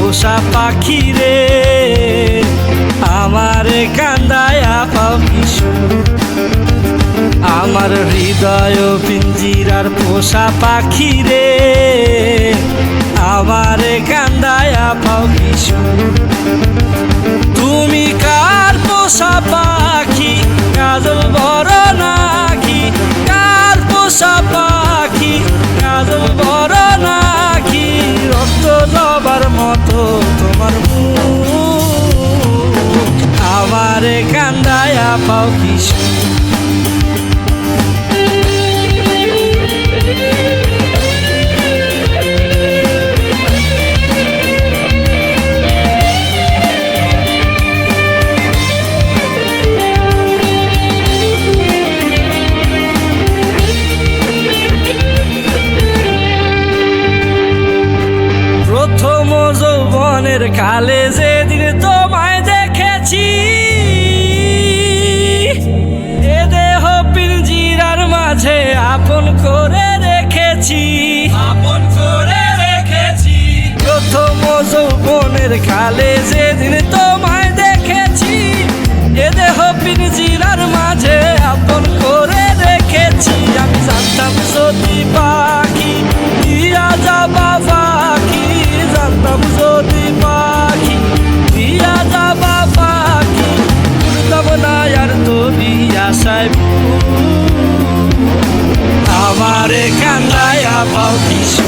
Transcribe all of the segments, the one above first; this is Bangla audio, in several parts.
পোষা পাখি রে, আমারে কান্দায়া পাও কিশু। আমার হৃদয় পিঞ্জিরার পোষা পাখি রে, আমারে কান্দায়া পাও কিশু। তুমি কার পোষা পাখি, কাজল বড় নাকি? কার পোষা পাখি, কাজল বড় নাকি? রক্ত জবার মতো তোমার মুখ, আমারে কান্দায়া পাও কিশু। প্রথম যৌবনের কালে যেদিন তোমায় দেখেছি, এ দেহ পিঞ্জিরার মাঝে আপন করে রেখেছি, আপন করে রেখেছি। প্রথম যৌবনের কালে যেদিন তোমায় দেখেছি, এ দেহ পিঞ্জিরার মাঝে আপন করে রেখেছি। আমি জানতাম যদি পাখি দিয়া যাবা পাখি, জানতাম যদি পাখি দিয়া যাবা পাখি, উড়তাম না আর তোরই আশায়। আমারে কান্দায়া পাও কিশু।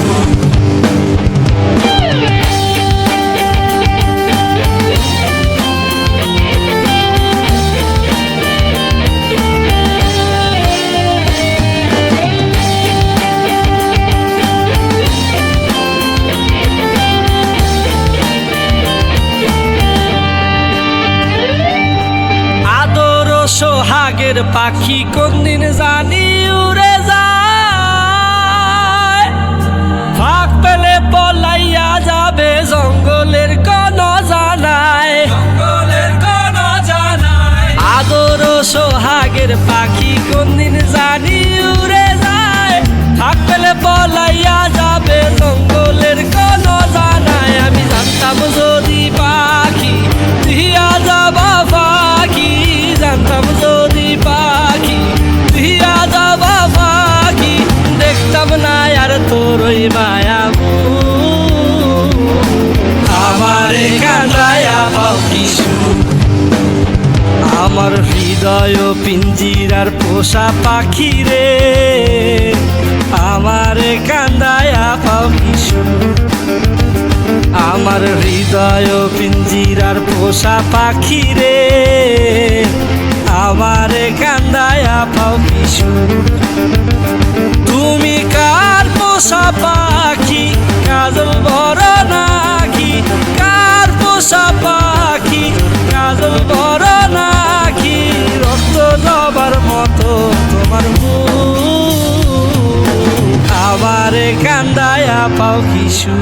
সোহাগের পাখি কোনদিন জানি উড়ে যায়, ফাঁক পেলে পলাইয়া যাবে জঙ্গলের কোন জানায়, জঙ্গলের কোন জানায়। আদর সোহাগের পাখি কোনদিন জানি উড়ে যায়, ফাঁক পেলে পলাইয়া যাবে জঙ্গলের কোন জানায়। আমি জানতাম যদি পাখি দিয়া যাবা পাখি, জানতাম যদি পাখি দিয়া যাবা পাখি, দেখতাম না আর তোর ওই মায়া। আমারে কান্দায়া পাও কিশু। আমার হৃদয় পিঞ্জিরার পোষা পাখি রে, আমারে কান্দায়া পাও কিশু। আমার হৃদয় পিঞ্জিরার পোষা পাখি রে, আমারে কান্দায়া পাও কিশু। তুমি কার পোষা পাখি, কাজল বড় নাকি? কার পোষা পাখি, কাজল বড় নাকি? রক্ত জবার মতো তোমার মুখ, আমারে কান্দায়া পাও কিশু।